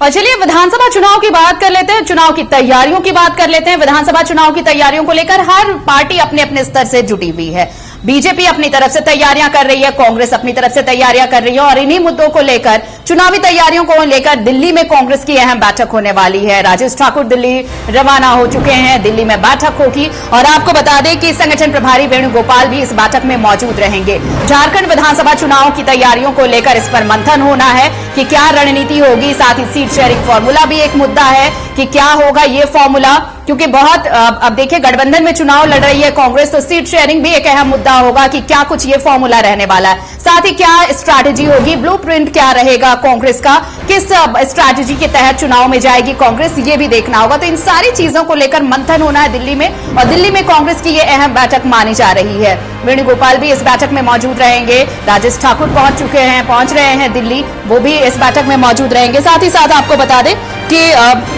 और चलिए विधानसभा चुनाव की बात कर लेते हैं, चुनाव की तैयारियों की बात कर लेते हैं। विधानसभा चुनाव की तैयारियों को लेकर हर पार्टी अपने अपने स्तर से जुटी हुई है। बीजेपी अपनी तरफ से तैयारियां कर रही है, कांग्रेस अपनी तरफ से तैयारियां कर रही है और इन्हीं मुद्दों को लेकर, चुनावी तैयारियों को लेकर दिल्ली में कांग्रेस की अहम बैठक होने वाली है। राजेश ठाकुर दिल्ली रवाना हो चुके हैं, दिल्ली में बैठक होगी और आपको बता दें कि संगठन प्रभारी वेणुगोपाल भी इस बैठक में मौजूद रहेंगे। झारखंड विधानसभा चुनाव की तैयारियों को लेकर इस पर मंथन होना है कि क्या रणनीति होगी। साथ ही सीट शेयरिंग फॉर्मूला भी एक मुद्दा है कि क्या होगा ये फॉर्मूला, क्योंकि बहुत अब देखिए गठबंधन में चुनाव लड़ रही है कांग्रेस, तो सीट शेयरिंग भी एक अहम मुद्दा होगा कि क्या कुछ ये फॉर्मूला रहने वाला है। साथ ही क्या स्ट्रैटेजी होगी, ब्लूप्रिंट क्या रहेगा कांग्रेस का, किस स्ट्रैटेजी के तहत चुनाव में जाएगी कांग्रेस, ये भी देखना होगा। तो इन सारी चीजों को लेकर मंथन होना है दिल्ली में और दिल्ली में कांग्रेस की ये अहम बैठक मानी जा रही है। वेणुगोपाल भी इस बैठक में मौजूद रहेंगे, राजेश ठाकुर पहुंच रहे हैं दिल्ली, वो भी इस बैठक में मौजूद रहेंगे। साथ ही साथ आपको बता दें कि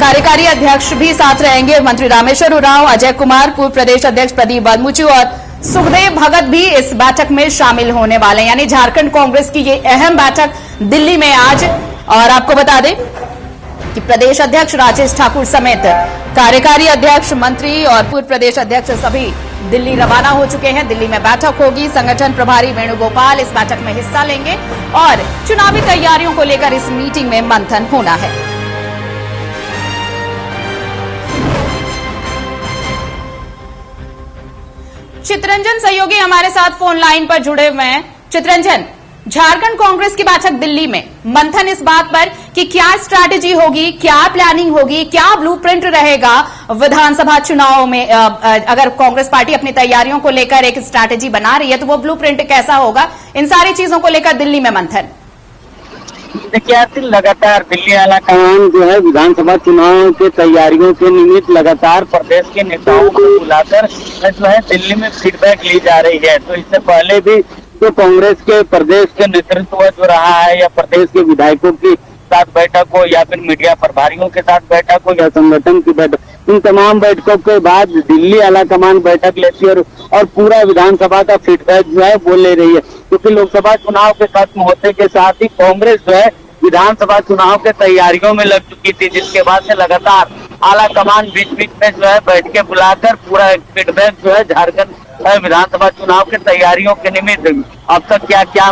कार्यकारी अध्यक्ष भी साथ रहेंगे, मंत्री रामेश्वर उरांव, अजय कुमार, पूर्व प्रदेश अध्यक्ष प्रदीप बंधमुचू और सुखदेव भगत भी इस बैठक में शामिल होने वाले हैं। यानी झारखंड कांग्रेस की ये अहम बैठक दिल्ली में आज। और आपको बता दें कि प्रदेश अध्यक्ष राजेश ठाकुर समेत कार्यकारी अध्यक्ष, मंत्री और पूर्व प्रदेश अध्यक्ष सभी दिल्ली रवाना हो चुके हैं। दिल्ली में बैठक होगी, संगठन प्रभारी वेणुगोपाल इस बैठक में हिस्सा लेंगे और चुनावी तैयारियों को लेकर इस मीटिंग में मंथन होना है। चितरंजन सहयोगी हमारे साथ फोन लाइन पर जुड़े हुए हैं। चितरंजन, झारखंड कांग्रेस की बैठक दिल्ली में, मंथन इस बात पर कि क्या स्ट्रैटेजी होगी, क्या प्लानिंग होगी, क्या ब्लूप्रिंट रहेगा विधानसभा चुनाव में। अगर कांग्रेस पार्टी अपनी तैयारियों को लेकर एक स्ट्रैटेजी बना रही है तो वो ब्लूप्रिंट कैसा होगा, इन सारी चीजों को लेकर दिल्ली में मंथन। देखिए लगातार दिल्ली आला कमान जो है विधानसभा चुनाव के तैयारियों के निमित्त लगातार प्रदेश के नेताओं को बुलाकर जो है दिल्ली में फीडबैक ली जा रही है। तो इससे पहले भी जो कांग्रेस के प्रदेश के नेतृत्व जो रहा है या प्रदेश के विधायकों की साथ बैठक हो या फिर मीडिया प्रभारियों के साथ बैठक हो या संगठन की बैठक, इन तमाम बैठकों के बाद दिल्ली आला कमान बैठक लेती है और पूरा विधानसभा का फीडबैक जो है वो ले रही है। क्योंकि लोकसभा चुनाव के खत्म होते के साथ ही कांग्रेस जो है विधानसभा चुनाव के तैयारियों में लग चुकी थी, जिसके बाद से लगातार आला कमान बीच बीच में जो है बैठ के बुलाकर पूरा फीडबैक जो है झारखंड विधानसभा चुनाव के तैयारियों के निमित्त अब तक क्या क्या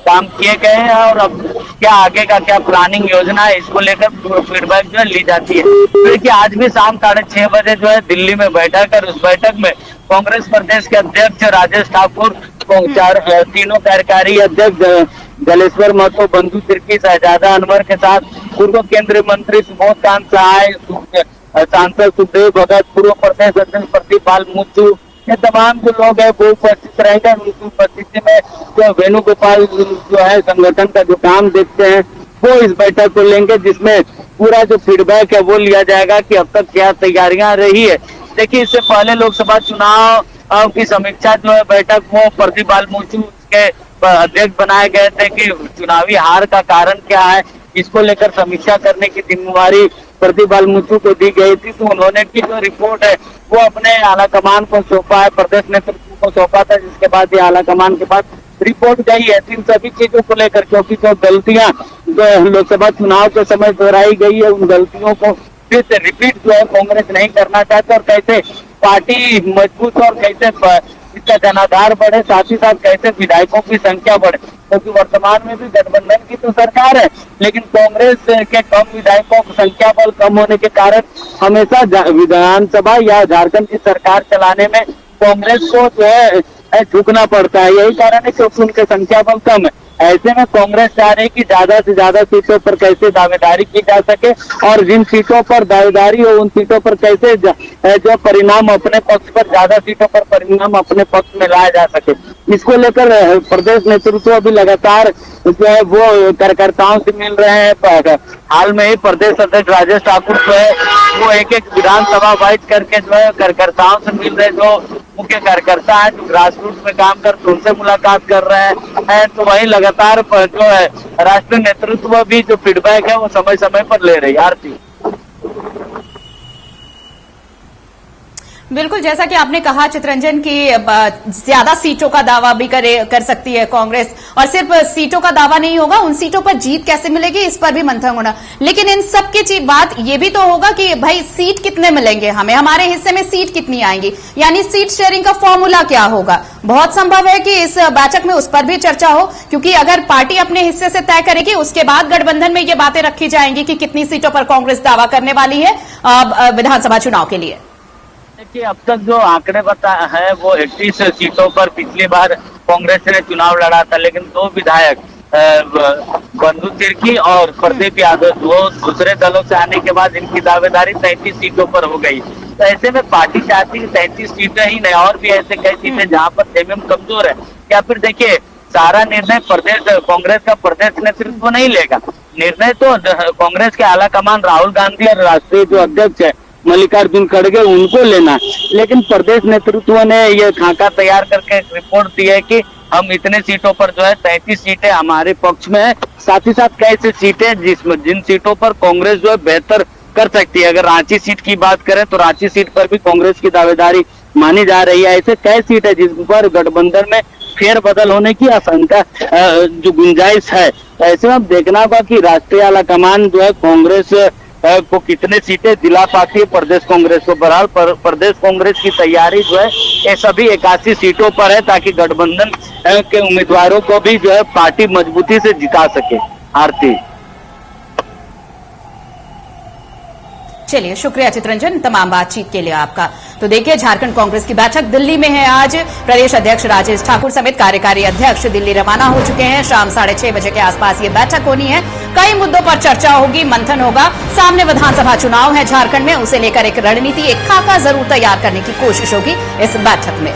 काम किए गए हैं और अब क्या आगे का क्या प्लानिंग योजना है, इसको लेकर फीडबैक जो है ली जाती है। देखिए आज भी शाम 6:30 बजे जो है दिल्ली में बैठक और उस बैठक में कांग्रेस प्रदेश के अध्यक्ष राजेश ठाकुर, तीनों कार्यकारी अध्यक्ष जलेश्वर महतो, बंधु तिर्की, शहजादा अनवर के साथ पूर्व केंद्रीय मंत्री सुबोध कांत सहाय, सांसद सुखदेव भगत, पूर्व प्रदेश अध्यक्ष प्रदीप बंधमुचू, ये तमाम जो लोग हैं वो उपस्थित रहेंगे। उनकी उपस्थिति में जो वेणुगोपाल जो है संगठन का जो काम देखते हैं वो इस बैठक को लेंगे, जिसमें पूरा जो फीडबैक है वो लिया जाएगा कि अब तक क्या तैयारियां रही है। देखिए इससे पहले लोकसभा चुनाव की समीक्षा जो है बैठक वो प्रदीप बंधमुचू के अध्यक्ष बनाए गए थे कि चुनावी हार का कारण क्या है, इसको लेकर समीक्षा करने की जिम्मेवारी प्रदीप बंधमुचू को दी गई थी। तो उन्होंने की जो रिपोर्ट है वो अपने आला कमान को सौंपा है, प्रदेश नेतृत्व को सौंपा था, जिसके बाद ये आला कमान के पास रिपोर्ट गई है। इन सभी चीजों को लेकर, क्योंकि जो गलतियां जो लोकसभा चुनाव के समय दोहराई गई है उन गलतियों को फिर से रिपीट जो है कांग्रेस नहीं करना चाहते और कैसे पार्टी मजबूत और कैसे इसका जनाधार बढ़े, साथ ही साथ कैसे विधायकों की संख्या बढ़े। क्योंकि वर्तमान में भी गठबंधन की तो सरकार है, लेकिन कांग्रेस के कम विधायकों की संख्या बल कम होने के कारण हमेशा विधानसभा या झारखंड की सरकार चलाने में कांग्रेस को जो है झुकना पड़ता है। यही कारण है क्योंकि उनकी संख्या बल कम है। ऐसे में कांग्रेस चाह रही कि ज्यादा से ज्यादा सीटों पर कैसे दावेदारी की जा सके और जिन सीटों पर दावेदारी हो उन सीटों पर कैसे जो परिणाम अपने पक्ष पर, ज्यादा सीटों पर परिणाम अपने पक्ष में लाया जा सके। इसको लेकर प्रदेश नेतृत्व भी लगातार जो है वो कार्यकर्ताओं से मिल रहे हैं। हाल में ही प्रदेश अध्यक्ष राजेश ठाकुर जो है वो एक विधानसभा वाइज करके जो है कार्यकर्ताओं से मिल रहे, जो मुख्य कार्यकर्ता है जो ग्रासरूट में काम कर उनसे मुलाकात कर रहे हैं। तो वही लगातार जो है राष्ट्रीय नेतृत्व भी जो फीडबैक है वो समय समय पर ले रही है। आरती बिल्कुल, जैसा कि आपने कहा चितरंजन की ज्यादा सीटों का दावा भी कर सकती है कांग्रेस, और सिर्फ सीटों का दावा नहीं होगा, उन सीटों पर जीत कैसे मिलेगी इस पर भी मंथन होना। लेकिन इन सब की बात ये भी तो होगा कि भाई सीट कितने मिलेंगे हमें, हमारे हिस्से में सीट कितनी आएंगी, यानी सीट शेयरिंग का फॉर्मूला क्या होगा। बहुत संभव है कि इस बैठक में उस पर भी चर्चा हो, क्योंकि अगर पार्टी अपने हिस्से से तय करेगी उसके बाद गठबंधन में ये बातें रखी जाएंगी कि कितनी सीटों पर कांग्रेस दावा करने वाली है विधानसभा चुनाव के लिए। देखिए, अब तक जो आंकड़े बता है वो 31 सीटों पर पिछली बार कांग्रेस ने चुनाव लड़ा था, लेकिन 2 विधायक बंधु तिर्की और प्रदीप यादव वो दूसरे दलों से आने के बाद इनकी दावेदारी 33 सीटों पर हो गई। तो ऐसे में पार्टी चाहती है 33 सीटें ही नहीं, और भी ऐसे कई सीटें जहां पर जेएमएम कमजोर है। या फिर देखिए, सारा निर्णय प्रदेश कांग्रेस का प्रदेश नेतृत्व नहीं लेगा, निर्णय तो कांग्रेस के आला कमान राहुल गांधी और राष्ट्रीय जो अध्यक्ष है मल्लिकार्जुन खड़गे उनको लेना। लेकिन प्रदेश नेतृत्व ने ये खाका तैयार करके रिपोर्ट दी है कि हम इतने सीटों पर जो है 33 सीटें हमारे पक्ष में है, साथ ही साथ कई सीटें जिन सीटों पर कांग्रेस जो है बेहतर कर सकती है। अगर रांची सीट की बात करें तो रांची सीट पर भी कांग्रेस की दावेदारी मानी जा रही है। ऐसे कई सीट है जिस पर गठबंधन में फेरबदल होने की आशंका जो गुंजाइश है। ऐसे में अब देखना होगा कि राष्ट्रीय आला कमान जो है कांग्रेस को कितने सीटें दिला पाती है प्रदेश कांग्रेस को। बहरहाल प्रदेश कांग्रेस की तैयारी जो है ये सभी 81 सीटों पर है, ताकि गठबंधन के उम्मीदवारों को भी जो है पार्टी मजबूती से जिता सके। आरती, चलिए, शुक्रिया चितरंजन तमाम बातचीत के लिए आपका। तो देखिए, झारखंड कांग्रेस की बैठक दिल्ली में है आज। प्रदेश अध्यक्ष राजेश ठाकुर समेत कार्यकारी अध्यक्ष दिल्ली रवाना हो चुके हैं। शाम 6:30 बजे के आसपास ये बैठक होनी है। कई मुद्दों पर चर्चा होगी, मंथन होगा। सामने विधानसभा चुनाव है झारखंड में, उसे लेकर एक रणनीति, एक खाका जरूर तैयार करने की कोशिश होगी इस बैठक में।